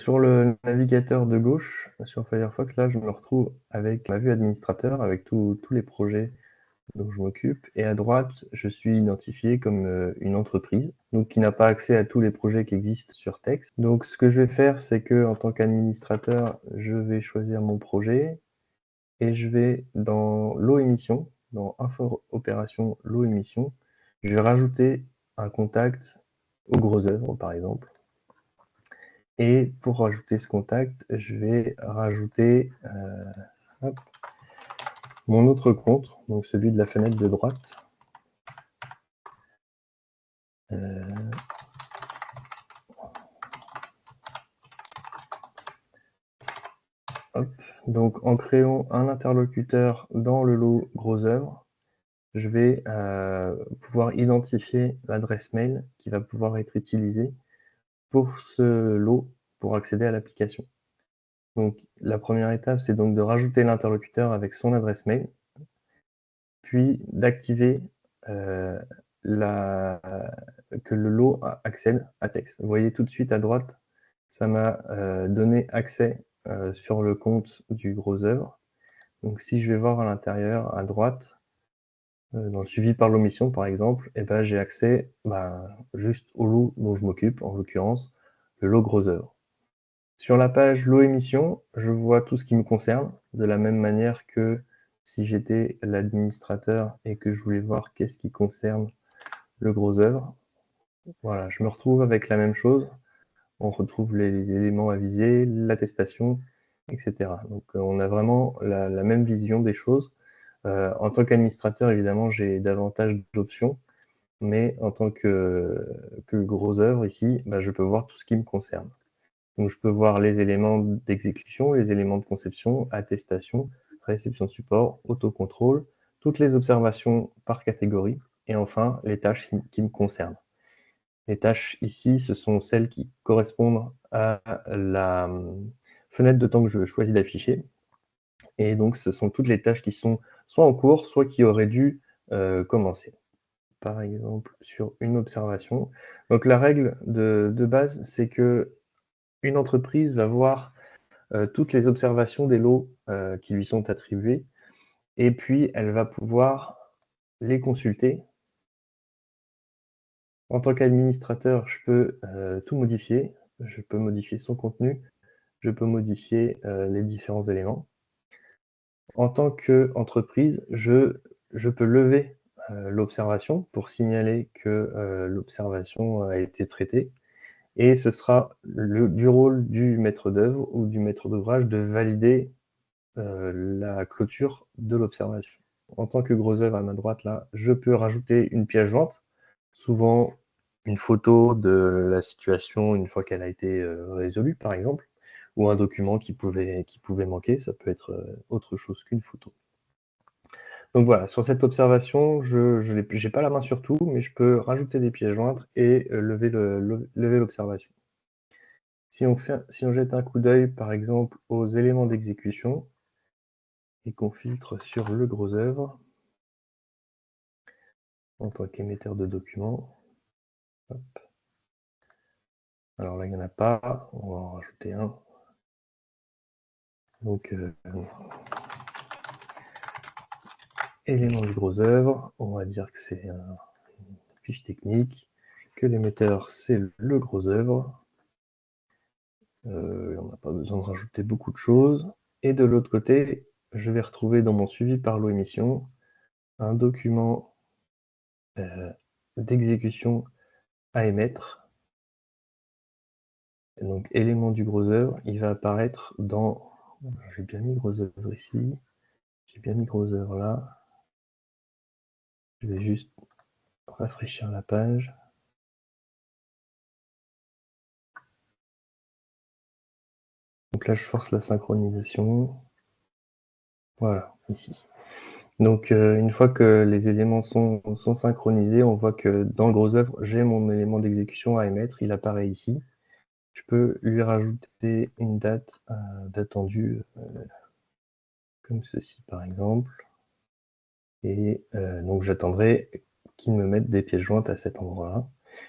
Sur le navigateur de gauche, sur Firefox, là, je me retrouve avec ma vue administrateur, avec tous les projets dont je m'occupe. Et à droite, je suis identifié comme une entreprise, donc qui n'a pas accès à tous les projets qui existent sur Text. Donc, ce que je vais faire, c'est que, en tant qu'administrateur, je vais choisir mon projet et je vais dans lot émission, dans Info Opération lot émission, je vais rajouter un contact au gros œuvre, par exemple. Et pour rajouter ce contact, je vais rajouter mon autre compte, donc celui de la fenêtre de droite. Hop. Donc en créant un interlocuteur dans le lot gros œuvre, je vais pouvoir identifier l'adresse mail qui va pouvoir être utilisée pour ce lot pour accéder à l'application. Donc la première étape, c'est donc de rajouter l'interlocuteur avec son adresse mail, puis d'activer que le lot accède à texte. Vous voyez tout de suite à droite, ça m'a donné accès sur le compte du gros œuvre. Donc si je vais voir à l'intérieur, à droite, dans le suivi par l'omission par exemple, et ben, j'ai accès juste au lot dont je m'occupe, en l'occurrence le lot gros œuvre. Sur la page lot émission, je vois tout ce qui me concerne, de la même manière que si j'étais l'administrateur et que je voulais voir qu'est-ce qui concerne le gros œuvre. Voilà, je me retrouve avec la même chose. On retrouve les éléments avisés, l'attestation, etc. Donc on a vraiment la même vision des choses. En tant qu'administrateur, évidemment, j'ai davantage d'options, mais en tant que gros œuvre ici, je peux voir tout ce qui me concerne. Donc je peux voir les éléments d'exécution, les éléments de conception, attestation, réception de support, autocontrôle, toutes les observations par catégorie, et enfin les tâches qui me concernent. Les tâches ici, ce sont celles qui correspondent à la fenêtre de temps que je choisis d'afficher. Et donc, ce sont toutes les tâches qui sont soit en cours, soit qui auraient dû commencer. Par exemple, sur une observation. Donc, la règle de base, c'est que une entreprise va voir toutes les observations des lots qui lui sont attribués, et puis elle va pouvoir les consulter. En tant qu'administrateur, je peux tout modifier. Je peux modifier son contenu, je peux modifier les différents éléments. En tant qu'entreprise, je peux lever l'observation pour signaler que l'observation a été traitée. Et ce sera du rôle du maître d'œuvre ou du maître d'ouvrage de valider la clôture de l'observation. En tant que gros œuvre à ma droite, là, je peux rajouter une pièce jointe, souvent une photo de la situation une fois qu'elle a été résolue, par exemple, ou un document qui pouvait manquer, ça peut être autre chose qu'une photo. Donc voilà, sur cette observation, je n'ai pas la main sur tout, mais je peux rajouter des pièces jointes et lever l'observation. Si on jette un coup d'œil, par exemple, aux éléments d'exécution, et qu'on filtre sur le gros œuvre, en tant qu'émetteur de documents, hop. Alors là, il n'y en a pas, on va en rajouter un. Donc, élément du gros œuvre, on va dire que c'est une fiche technique, que l'émetteur c'est le gros œuvre. On n'a pas besoin de rajouter beaucoup de choses. Et de l'autre côté, je vais retrouver dans mon suivi par lot émission un document d'exécution à émettre. Et donc, élément du gros œuvre, il va apparaître dans... J'ai bien mis gros œuvre ici. J'ai bien mis gros œuvre là. Je vais juste rafraîchir la page. Donc là, je force la synchronisation. Voilà, ici. Donc, une fois que les éléments sont synchronisés, on voit que dans le gros œuvre, j'ai mon élément d'exécution à émettre. Il apparaît ici. Je peux lui rajouter une date d'attendue, comme ceci par exemple. Et donc, j'attendrai qu'il me mette des pièces jointes à cet endroit-là.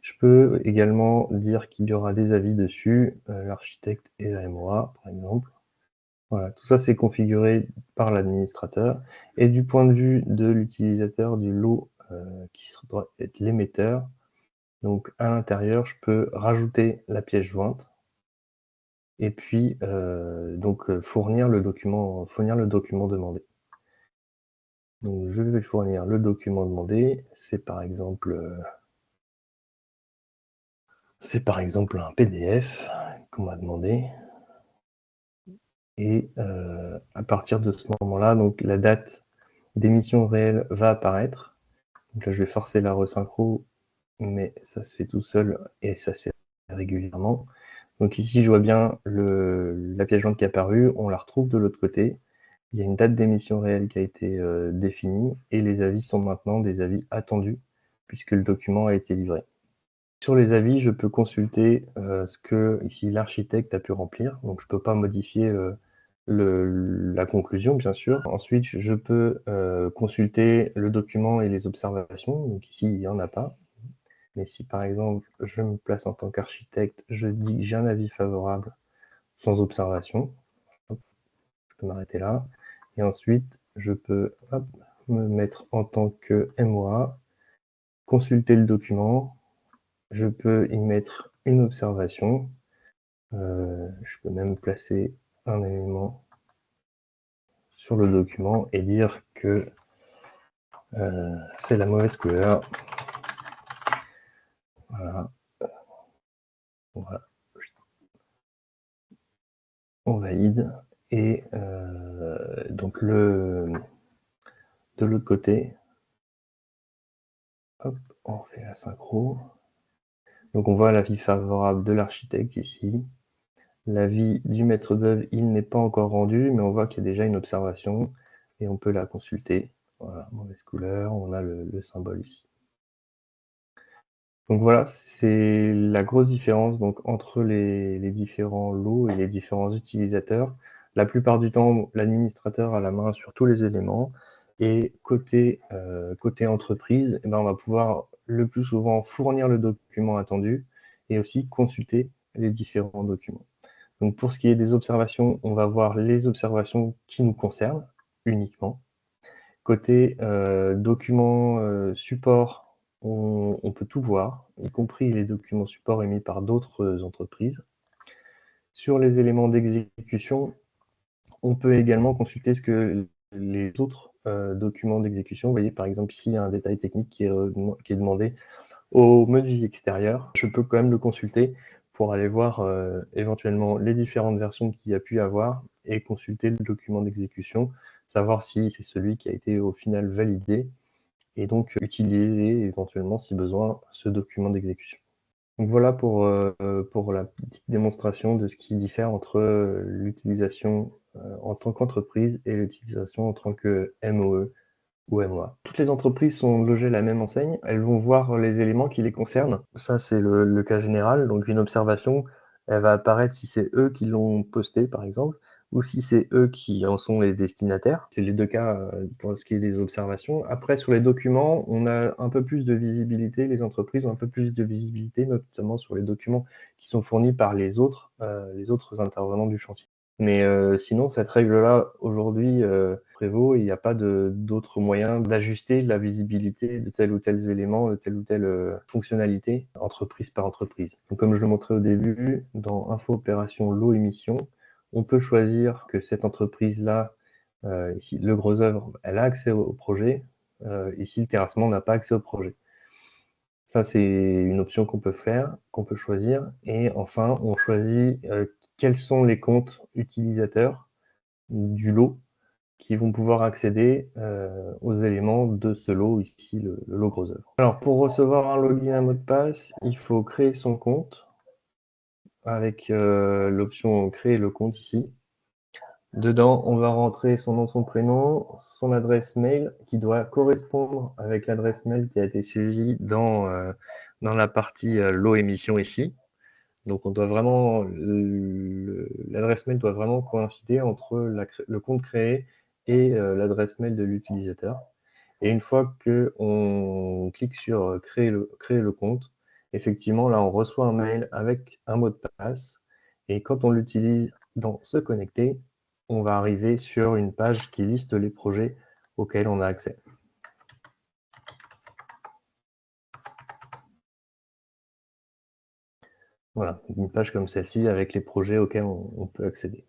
Je peux également dire qu'il y aura des avis dessus, l'architecte et la MOA, par exemple. Voilà, tout ça, c'est configuré par l'administrateur. Et du point de vue de l'utilisateur du lot, qui doit être l'émetteur, donc à l'intérieur, je peux rajouter la pièce jointe et puis fournir le document demandé. Donc je vais fournir le document demandé, c'est par exemple un PDF qu'on m'a demandé. Et à partir de ce moment-là, donc la date d'émission réelle va apparaître. Donc là, je vais forcer la resynchro, mais ça se fait tout seul et ça se fait régulièrement. Donc ici, je vois bien la pièce jointe qui est apparue, on la retrouve de l'autre côté. Il y a une date d'émission réelle qui a été définie et les avis sont maintenant des avis attendus puisque le document a été livré. Sur les avis, je peux consulter ce que ici l'architecte a pu remplir. Donc je ne peux pas modifier la conclusion, bien sûr. Ensuite, je peux consulter le document et les observations. Donc ici, il n'y en a pas. Mais si par exemple, je me place en tant qu'architecte, je dis que j'ai un avis favorable sans observation, hop, je peux m'arrêter là. Et ensuite, je peux me mettre en tant que MOA, consulter le document. Je peux y mettre une observation. Je peux même placer un élément sur le document et dire que c'est la mauvaise couleur. Voilà. Voilà. On valide. Et donc de l'autre côté, hop, on fait la synchro. Donc on voit l'avis favorable de l'architecte ici. L'avis du maître d'œuvre, il n'est pas encore rendu, mais on voit qu'il y a déjà une observation et on peut la consulter. Voilà, mauvaise couleur, on a le symbole ici. Donc voilà, c'est la grosse différence donc, entre les différents lots et les différents utilisateurs. La plupart du temps, l'administrateur a la main sur tous les éléments. Et côté entreprise, eh ben, on va pouvoir le plus souvent fournir le document attendu et aussi consulter les différents documents. Donc pour ce qui est des observations, on va voir les observations qui nous concernent uniquement. Côté documents support, on peut tout voir, y compris les documents support émis par d'autres entreprises. Sur les éléments d'exécution, on peut également consulter ce que les autres documents d'exécution, vous voyez par exemple ici, il y a un détail technique qui est demandé au menuisier extérieur. Je peux quand même le consulter pour aller voir éventuellement les différentes versions qu'il y a pu avoir et consulter le document d'exécution, savoir si c'est celui qui a été au final validé et donc utiliser éventuellement, si besoin, ce document d'exécution. Donc voilà pour la petite démonstration de ce qui diffère entre l'utilisation en tant qu'entreprise et l'utilisation en tant que MOE ou MOA. Toutes les entreprises sont logées à la même enseigne, elles vont voir les éléments qui les concernent. Ça, c'est le cas général. Donc une observation, elle va apparaître si c'est eux qui l'ont posté, par exemple, ou si c'est eux qui en sont les destinataires. C'est les deux cas pour ce qui est des observations. Après, sur les documents, on a un peu plus de visibilité, les entreprises ont un peu plus de visibilité, notamment sur les documents qui sont fournis par les autres intervenants du chantier. Mais sinon, cette règle-là, aujourd'hui, prévaut et il n'y a pas d'autre moyen d'ajuster la visibilité de tel ou tel élément, de telle ou telle fonctionnalité, entreprise par entreprise. Donc, comme je le montrais au début, dans Info Opération Lot Émission, on peut choisir que cette entreprise-là, ici, le gros œuvre, elle a accès au projet. Ici, le terrassement n'a pas accès au projet. Ça, c'est une option qu'on peut faire, qu'on peut choisir. Et enfin, on choisit quels sont les comptes utilisateurs du lot qui vont pouvoir accéder aux éléments de ce lot, ici le lot gros œuvre. Alors pour recevoir un login, un mot de passe, il faut créer son compte avec l'option créer le compte ici. Dedans, on va rentrer son nom, son prénom, son adresse mail qui doit correspondre avec l'adresse mail qui a été saisie dans la partie lot émission ici. Donc on doit vraiment, l'adresse mail doit vraiment coïncider entre le compte créé et l'adresse mail de l'utilisateur. Et une fois qu'on clique sur créer le compte, effectivement, là, on reçoit un mail avec un mot de passe. Et quand on l'utilise dans Se connecter, on va arriver sur une page qui liste les projets auxquels on a accès. Voilà, une page comme celle-ci avec les projets auxquels on peut accéder.